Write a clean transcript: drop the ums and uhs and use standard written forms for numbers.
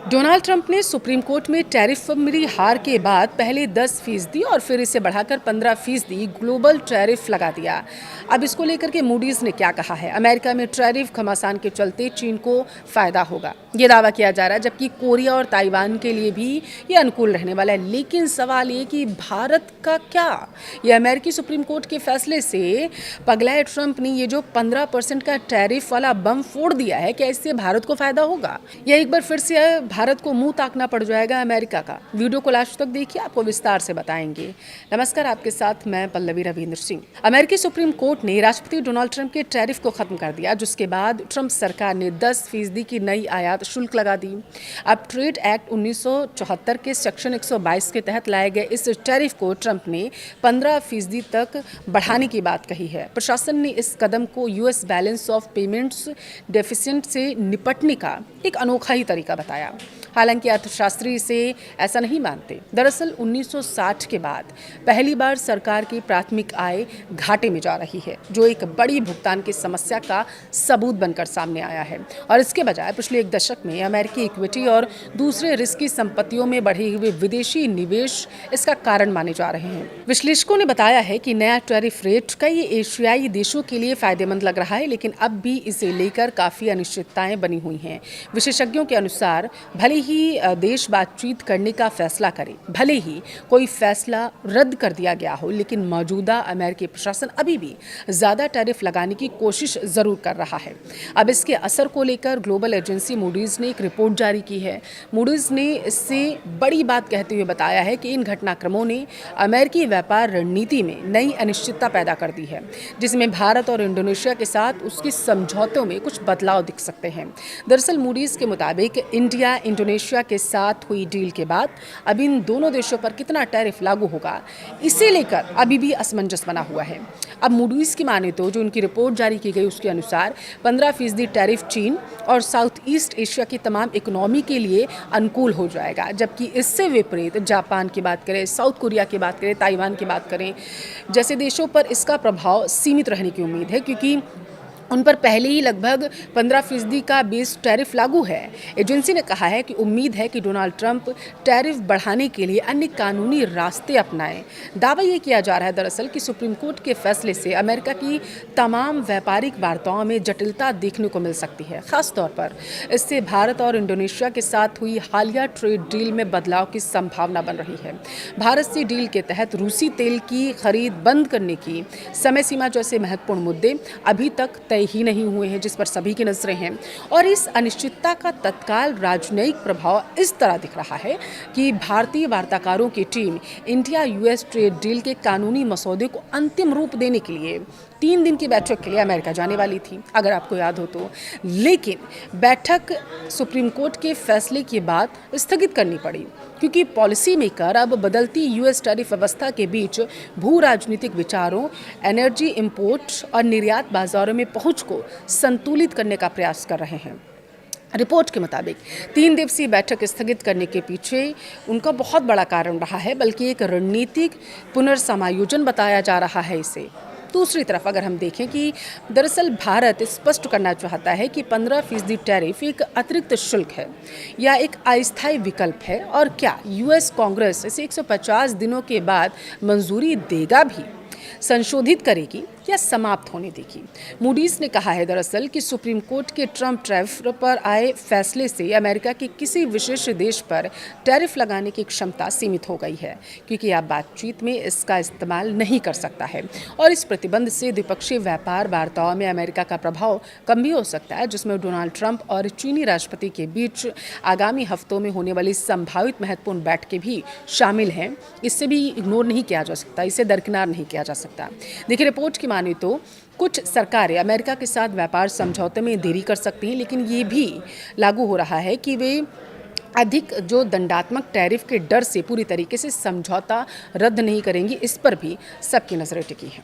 Donald Trump ने supreme court में tariff पर मिली हार के बाद पहले 10% और फिर इसे बढ़ाकर 15% ग्लोबल टैरिफ लगा दिया। अब इसको लेकर के मूडीज ने क्या कहा है? अमेरिका में टैरिफ घमासान के चलते चीन को फायदा होगा, ये दावा किया जा रहा है, जबकि कोरिया और ताइवान के लिए भी ये अनुकूल रहने वाला है। लेकिन सवाल ये कि भारत का क्या? ये अमेरिकी सुप्रीम कोर्ट के फैसले से पगलाए ट्रंप ने ये जो 15% का टैरिफ वाला बम फोड़ दिया है, क्या इससे भारत को फायदा होगा या एक बार फिर से भारत को मुंह ताकना पड़ जाएगा अमेरिका का? वीडियो को लास्ट तक देखिए, आपको विस्तार से बताएंगे। नमस्कार, आपके साथ मैं पल्लवी रविंद्र सिंह। अमेरिकी सुप्रीम कोर्ट ने राष्ट्रपति डोनाल्ड ट्रंप के टैरिफ को खत्म कर दिया, जिसके बाद ट्रंप सरकार ने 10% की नई आयात शुल्क लगा दी। अब ट्रेड एक्ट 1974 के सेक्शन 122 के तहत लाए गए इस टैरिफ को ट्रंप ने 15% तक बढ़ाने की बात कही है। प्रशासन ने इस कदम को यूएस बैलेंस ऑफ पेमेंट्स डेफिसिएंट से निपटने का एक अनोखा ही तरीका बताया। हालांकि अर्थशास्त्री इसे ऐसा नहीं मानते। दरअसल 1960 के बाद पहली बार सरकार की प्राथमिक आय घाटे में जा रही है, जो एक बड़ी भुगतान की समस्या का सबूत बनकर सामने आया है। और इसके बजाय पिछले एक दशक में अमेरिकी इक्विटी और दूसरे रिस्की संपत्तियों में बढ़े हुए विदेशी निवेश इसका कारण माने जा रहे हैं। विश्लेषकों ने बताया है कि नया टैरिफ रेट कई एशियाई देशों के लिए फायदेमंद लग रहा है, लेकिन अब भी इसे लेकर काफी अनिश्चितताएं बनी हुई हैं। विशेषज्ञों के अनुसार भले ही देश बातचीत करने का फैसला करे, भले ही कोई फैसला रद्द कर दिया गया हो, लेकिन मौजूदा अमेरिकी प्रशासन अभी भी ज्यादा टैरिफ लगाने की कोशिश जरूर कर रहा है। अब इसके असर को लेकर ग्लोबल एजेंसी मूडीज ने एक रिपोर्ट जारी की है। मूडीज ने इससे बड़ी बात कहते हुए बताया है कि इन घटनाक्रमों ने अमेरिकी व्यापार रणनीति में नई अनिश्चितता पैदा कर दी है, जिसमें भारत और इंडोनेशिया के साथ उसके समझौतों में कुछ बदलाव दिख सकते हैं। दरअसल मूडीज के मुताबिक इंडिया इंडोनेशिया के साथ हुई डील के बाद अब इन दोनों देशों पर कितना टैरिफ लागू होगा, इसे लेकर अभी भी असमंजस बना हुआ है। अब मूडीज की माने तो जो उनकी रिपोर्ट जारी की गई उसके अनुसार 15% टैरिफ चीन और साउथ ईस्ट एशिया की तमाम इकोनॉमी के लिए अनुकूल हो जाएगा, जबकि इससे विपरीत जापान की बात करें, साउथ कोरिया की बात करें, ताइवान की बात करें जैसे देशों पर इसका प्रभाव सीमित रहने की उम्मीद है, क्योंकि उन पर पहले ही लगभग 15% का बेस टैरिफ लागू है। एजेंसी ने कहा है कि उम्मीद है कि डोनाल्ड ट्रंप टैरिफ बढ़ाने के लिए अन्य कानूनी रास्ते अपनाएं। दावा ये किया जा रहा है दरअसल कि सुप्रीम कोर्ट के फैसले से अमेरिका की तमाम व्यापारिक वार्ताओं में जटिलता देखने को मिल सकती है। खासतौर पर इससे भारत और इंडोनेशिया के साथ हुई हालिया ट्रेड डील में बदलाव की संभावना बन रही है। भारत से डील के तहत रूसी तेल की खरीद बंद करने की समय सीमा जैसे महत्वपूर्ण मुद्दे अभी तक ही नहीं हुए हैं, जिस पर सभी की नजरें हैं। और इस अनिश्चितता का तत्काल राजनयिक प्रभाव इस तरह दिख रहा है कि भारतीय वार्ताकारों की team India US trade deal के कानूनी मसौदे को अंतिम रूप देने के लिए 3 दिन की बैठक के लिए अमेरिका जाने वाली थी, अगर आपको याद हो तो। लेकिन बैठक सुप्रीम कोर्ट के फैसले के बाद स्थगित करनी पड़ी, क्योंकि पॉलिसी मेकर अब बदलती यूएस टैरिफ व्यवस्था के बीच भू राजनीतिक विचारों, एनर्जी इंपोर्ट और निर्यात बाजारों में पहुंच को संतुलित करने का प्रयास कर रहे हैं। रिपोर्ट के मुताबिक 3 दिवसीय बैठक स्थगित करने के पीछे उनका बहुत बड़ा कारण रहा है, बल्कि एक रणनीतिक पुनर्समायोजन बताया जा रहा है इसे। दूसरी तरफ अगर हम देखें कि दरअसल भारत स्पष्ट करना चाहता है कि 15% टैरिफ एक अतिरिक्त शुल्क है या एक अस्थायी विकल्प है, और क्या यूएस कांग्रेस इसे 150 दिनों के बाद मंजूरी देगा भी, संशोधित करेगी या समाप्त होने देगी। मूडीज ने कहा है दरअसल कि सुप्रीम कोर्ट के ट्रंप टैरिफ पर आए फैसले से अमेरिका के किसी विशेष देश पर टैरिफ लगाने की क्षमता सीमित हो गई है, क्योंकि अब बातचीत में इसका इस्तेमाल नहीं कर सकता है। और इस प्रतिबंध से द्विपक्षीय व्यापार वार्ताओं में अमेरिका का प्रभाव कम भी हो सकता है, जिसमें डोनाल्ड ट्रंप और चीनी राष्ट्रपति के बीच आगामी हफ्तों में होने वाली संभावित महत्वपूर्ण बैठकें भी शामिल हैं। इससे भी इग्नोर नहीं किया जा सकता, इसे दरकिनार नहीं किया जा सकता। देखिए, रिपोर्ट की माने तो कुछ सरकारें अमेरिका के साथ व्यापार समझौते में देरी कर सकती हैं, लेकिन ये भी लागू हो रहा है कि वे अधिक जो दंडात्मक टैरिफ के डर से पूरी तरीके से समझौता रद्द नहीं करेंगी। इस पर भी सबकी नजरें टिकी हैं।